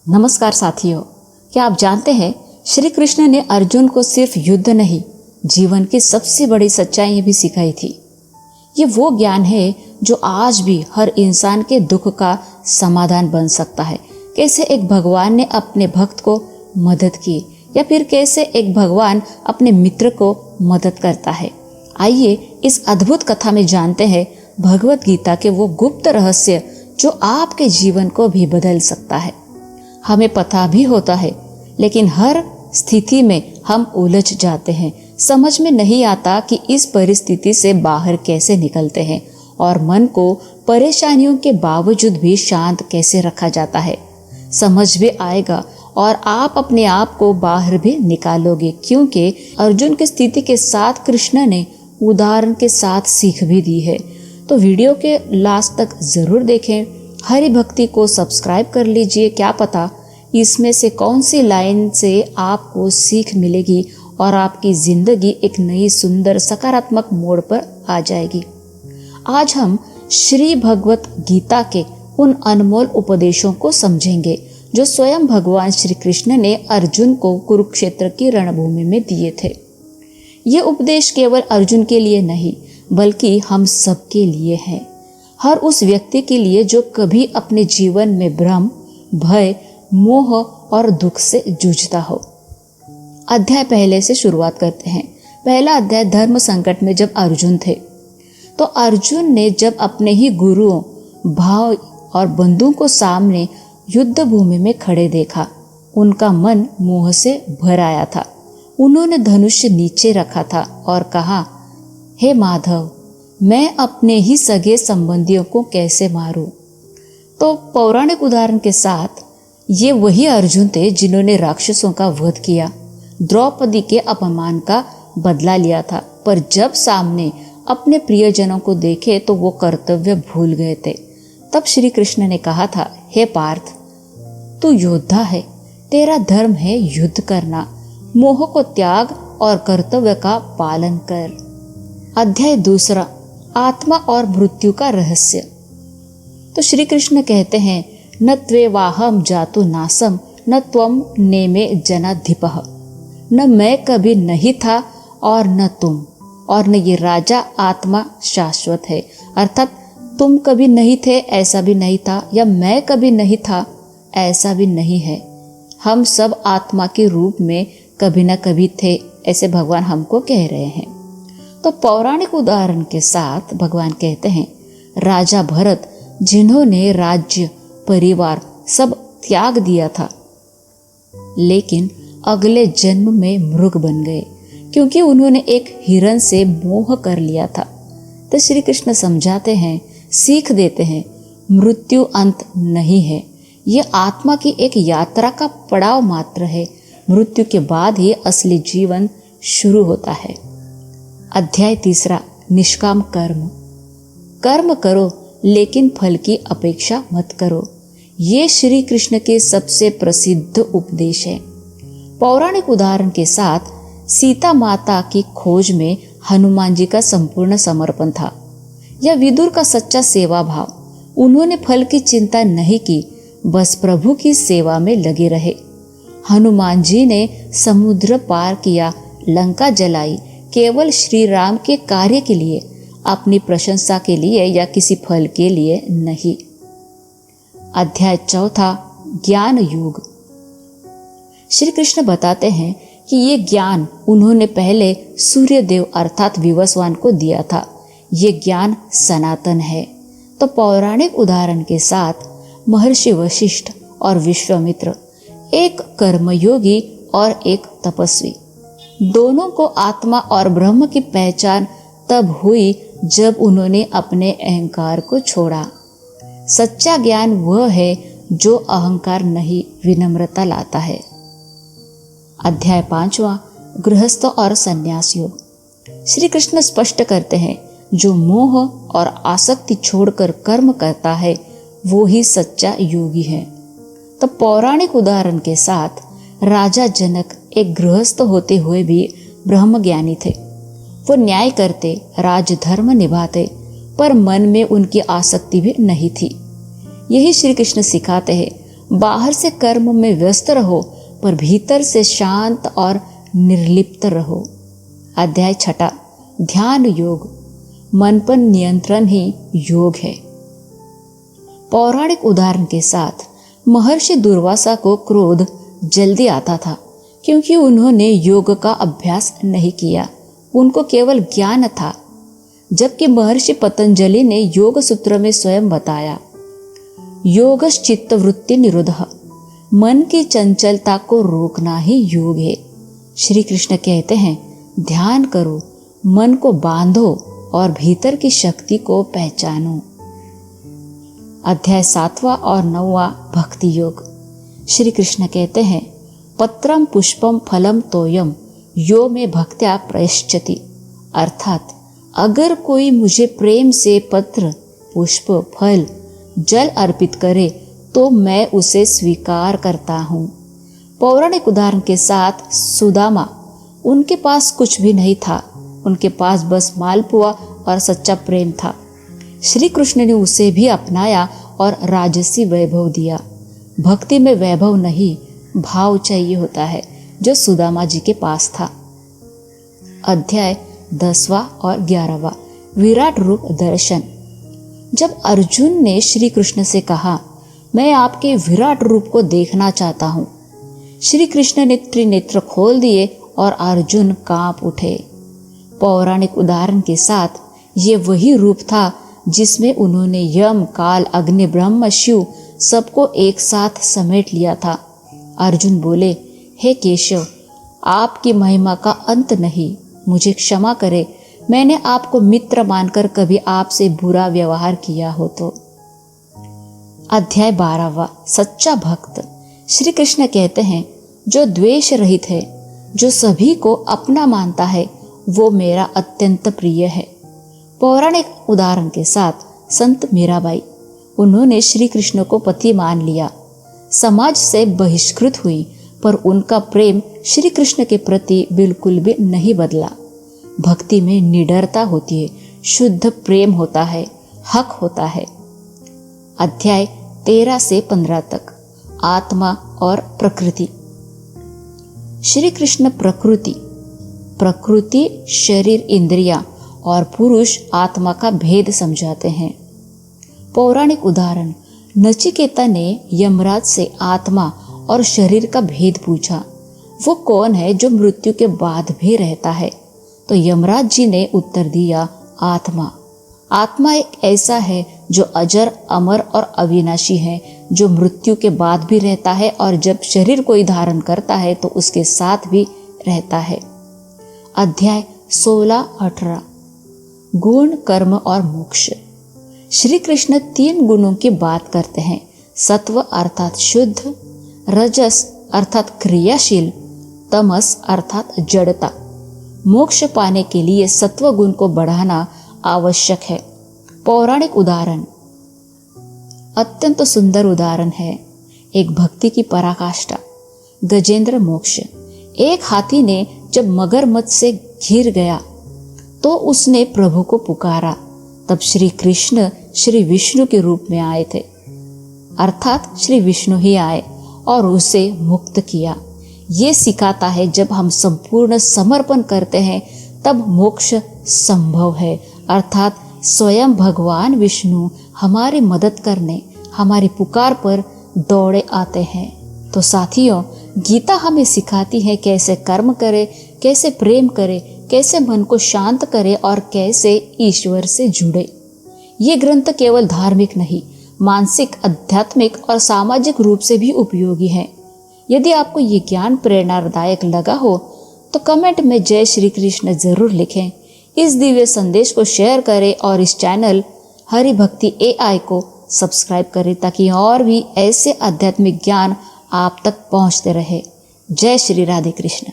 नमस्कार साथियों, क्या आप जानते हैं श्री कृष्ण ने अर्जुन को सिर्फ युद्ध नहीं, जीवन की सबसे बड़ी सच्चाई भी सिखाई थी। ये वो ज्ञान है जो आज भी हर इंसान के दुख का समाधान बन सकता है। कैसे एक भगवान ने अपने भक्त को मदद की या फिर कैसे एक भगवान अपने मित्र को मदद करता है। आइए इस अद्भुत कथा में जानते हैं भगवत गीता के वो गुप्त रहस्य जो आपके जीवन को भी बदल सकता है। हमें पता भी होता है, लेकिन हर स्थिति में हम उलझ जाते हैं। समझ में नहीं आता कि इस परिस्थिति से बाहर कैसे निकलते हैं और मन को परेशानियों के बावजूद भी शांत कैसे रखा जाता है। समझ भी आएगा और आप अपने आप को बाहर भी निकालोगे, क्योंकि अर्जुन की स्थिति के साथ कृष्ण ने उदाहरण के साथ सीख भी दी है। तो वीडियो के लास्ट तक जरूर देखें। हरि भक्ति को सब्सक्राइब कर लीजिए, क्या पता इसमें से कौन सी लाइन से आपको सीख मिलेगी और आपकी जिंदगी एक नई सुंदर सकारात्मक मोड़ पर आ जाएगी। आज हम श्री भगवत गीता के उन अनमोल उपदेशों को समझेंगे जो स्वयं भगवान श्री कृष्ण ने अर्जुन को कुरुक्षेत्र की रणभूमि में दिए थे। ये उपदेश केवल अर्जुन के लिए नहीं, बल्कि हम सबके लिए है। हर उस व्यक्ति के लिए जो कभी अपने जीवन में भ्रम, भय, मोह और दुख से जूझता हो। अध्याय पहले से शुरुआत करते हैं। पहला अध्याय धर्म संकट में जब अर्जुन थे। तो अर्जुन ने जब अपने ही गुरुओं, भाव और बंधुओं को सामने युद्ध भूमि में खड़े देखा, उनका मन मोह से भर आया था। उन्होंने धनुष नीचे रखा था और कहा, हे माधव, मैं अपने ही सगे संबंधियों को कैसे मारूं। तो पौराणिक उदाहरण के साथ ये वही अर्जुन थे जिन्होंने राक्षसों का वध किया, द्रौपदी के अपमान का बदला लिया था, पर जब सामने अपने प्रियजनों को देखे तो वो कर्तव्य भूल गए थे। तब श्री कृष्ण ने कहा था, हे पार्थ, तू योद्धा है, तेरा धर्म है युद्ध करना, मोह को त्याग और कर्तव्य का पालन कर। अध्याय दूसरा, आत्मा और मृत्यु का रहस्य। तो श्री कृष्ण कहते हैं, न त्वेवाहम जातु नासम न त्वम नेमे जनाधिपः। न मैं कभी नहीं था और न तुम, और न ये राजा आत्मा शाश्वत है। अर्थात तुम कभी नहीं थे ऐसा भी नहीं था, या मैं कभी नहीं था ऐसा भी नहीं है। हम सब आत्मा के रूप में कभी न कभी थे, ऐसे भगवान हमको कह रहे हैं। तो पौराणिक उदाहरण के साथ भगवान कहते हैं, राजा भरत जिन्होंने राज्य, परिवार सब त्याग दिया था, लेकिन अगले जन्म में मृग बन गए, क्योंकि उन्होंने एक हिरण से मोह कर लिया था। तो श्री कृष्ण समझाते हैं, सीख देते हैं, मृत्यु अंत नहीं है, ये आत्मा की एक यात्रा का पड़ाव मात्र है। मृत्यु के बाद ही असली जीवन शुरू होता है। अध्याय तीसरा, निष्काम कर्म। कर्म करो लेकिन फल की अपेक्षा मत करो। ये श्री कृष्ण के सबसे प्रसिद्ध उपदेश है। पौराणिक उदाहरण के साथ सीता माता की खोज में हनुमान जी का संपूर्ण समर्पण था, या विदुर का सच्चा सेवा भाव। उन्होंने फल की चिंता नहीं की, बस प्रभु की सेवा में लगे रहे। हनुमान जी ने समुद्र पार किया, लंका जलाई, केवल श्री राम के कार्य के लिए, अपनी प्रशंसा के लिए या किसी फल के लिए नहीं। अध्याय चौथा, ज्ञान युग। श्री कृष्ण बताते हैं कि ये ज्ञान उन्होंने पहले सूर्यदेव अर्थात विवस्वान को दिया था। ये ज्ञान सनातन है। तो पौराणिक उदाहरण के साथ महर्षि वशिष्ठ और विश्वामित्र, एक कर्मयोगी और एक तपस्वी, दोनों को आत्मा और ब्रह्म की पहचान तब हुई जब उन्होंने अपने अहंकार को छोड़ा। सच्चा ज्ञान वह है जो अहंकार नहीं, विनम्रता लाता है। अध्याय पांचवा, गृहस्थ और संन्यास योग। श्री कृष्ण स्पष्ट करते हैं, जो मोह और आसक्ति छोड़कर कर्म करता है वो ही सच्चा योगी है। तो पौराणिक उदाहरण के साथ राजा जनक एक गृहस्थ होते हुए भी ब्रह्मज्ञानी थे। वो न्याय करते, राजधर्म निभाते, पर मन में उनकी आसक्ति भी नहीं थी। यही श्री कृष्ण सिखाते हैं, बाहर से कर्म में व्यस्त रहो पर भीतर से शांत और निर्लिप्त रहो। अध्याय 6 ध्यान योग। मन पर नियंत्रण ही योग है। पौराणिक उदाहरण के साथ महर्षि दुर्वासा को क्रोध जल्दी आता था क्योंकि उन्होंने योग का अभ्यास नहीं किया, उनको केवल ज्ञान था। जबकि महर्षि पतंजलि ने योग सूत्र में स्वयं बताया, योगश्चित्त वृत्ति निरोधः, मन की चंचलता को रोकना ही योग है। श्री कृष्ण कहते हैं, ध्यान करो, मन को बांधो और भीतर की शक्ति को पहचानो। अध्याय 7 और 9 भक्ति योग। श्री कृष्ण कहते हैं, पत्रम पुष्पम फलम तोयम यो में भक्त्या प्रयश्चति, अर्थात अगर कोई मुझे प्रेम से पत्र, पुष्प, फल, जल अर्पित करे तो मैं उसे स्वीकार करता हूँ। पौराणिक उदाहरण के साथ सुदामा, उनके पास कुछ भी नहीं था, उनके पास बस मालपुआ और सच्चा प्रेम था। श्री कृष्ण ने उसे भी अपनाया और राजसी वैभव दिया। भक्ति में वैभव नहीं, भाव चाहिए होता है, जो सुदामा जी के पास था। अध्याय 10 और 11 विराट रूप दर्शन। जब अर्जुन ने श्री कृष्ण से कहा, मैं आपके विराट रूप को देखना चाहता हूँ, श्री कृष्ण ने त्रिनेत्र खोल दिए और अर्जुन कांप उठे। पौराणिक उदाहरण के साथ ये वही रूप था जिसमें उन्होंने यम, काल, अग्नि, ब्रह्म, शिव सबको एक साथ समेट लिया था। अर्जुन बोले, हे केशव, आपकी महिमा का अंत नहीं, मुझे क्षमा करे, मैंने आपको मित्र मानकर कभी आपसे बुरा व्यवहार किया हो तो। अध्याय 12 सच्चा भक्त। श्री कृष्ण कहते हैं, जो द्वेष रहित है, जो सभी को अपना मानता है, वो मेरा अत्यंत प्रिय है। पौराणिक उदाहरण के साथ संत मीराबाई, उन्होंने श्री कृष्ण को पति मान लिया, समाज से बहिष्कृत हुई, पर उनका प्रेम श्री कृष्ण के प्रति बिल्कुल भी नहीं बदला। भक्ति में निडरता होती है, शुद्ध प्रेम होता है, हक होता है। अध्याय 13 से 15 तक आत्मा और प्रकृति। श्री कृष्ण प्रकृति शरीर, इंद्रियां और पुरुष आत्मा का भेद समझाते हैं। पौराणिक उदाहरण, नचिकेता ने यमराज से आत्मा और शरीर का भेद पूछा, वो कौन है जो मृत्यु के बाद भी रहता है? तो यमराज जी ने उत्तर दिया, आत्मा। आत्मा एक ऐसा है जो अजर, अमर और अविनाशी है, जो मृत्यु के बाद भी रहता है और जब शरीर कोई धारण करता है तो उसके साथ भी रहता है। अध्याय 16-18 गुण, कर्म और मोक्ष। श्री कृष्ण 3 गुणों की बात करते हैं, सत्व अर्थात शुद्ध, रजस अर्थात क्रियाशील, तमस अर्थात जड़ता। मोक्ष पाने के लिए सत्व गुण को बढ़ाना आवश्यक है। पौराणिक उदाहरण, अत्यंत सुंदर उदाहरण है एक भक्ति की पराकाष्ठा, गजेंद्र मोक्ष। एक हाथी ने जब मगरमच्छ से घिर गया तो उसने प्रभु को पुकारा, तब श्री कृष्ण श्री विष्णु के रूप में आए थे, अर्थात श्री विष्णु ही आए और उसे मुक्त किया। ये सिखाता है जब हम संपूर्ण समर्पण करते हैं तब मोक्ष संभव है, अर्थात स्वयं भगवान विष्णु हमारी मदद करने, हमारी पुकार पर दौड़े आते हैं। तो साथियों, गीता हमें सिखाती है कैसे कर्म करे, कैसे प्रेम करे, कैसे मन को शांत करे और कैसे ईश्वर से जुड़े। ये ग्रंथ केवल धार्मिक नहीं, मानसिक, आध्यात्मिक और सामाजिक रूप से भी उपयोगी है। यदि आपको ये ज्ञान प्रेरणादायक लगा हो तो कमेंट में जय श्री कृष्ण जरूर लिखें। इस दिव्य संदेश को शेयर करें और इस चैनल हरि भक्ति AI को सब्सक्राइब करें ताकि और भी ऐसे आध्यात्मिक ज्ञान आप तक पहुंचते रहे। जय श्री राधे कृष्ण।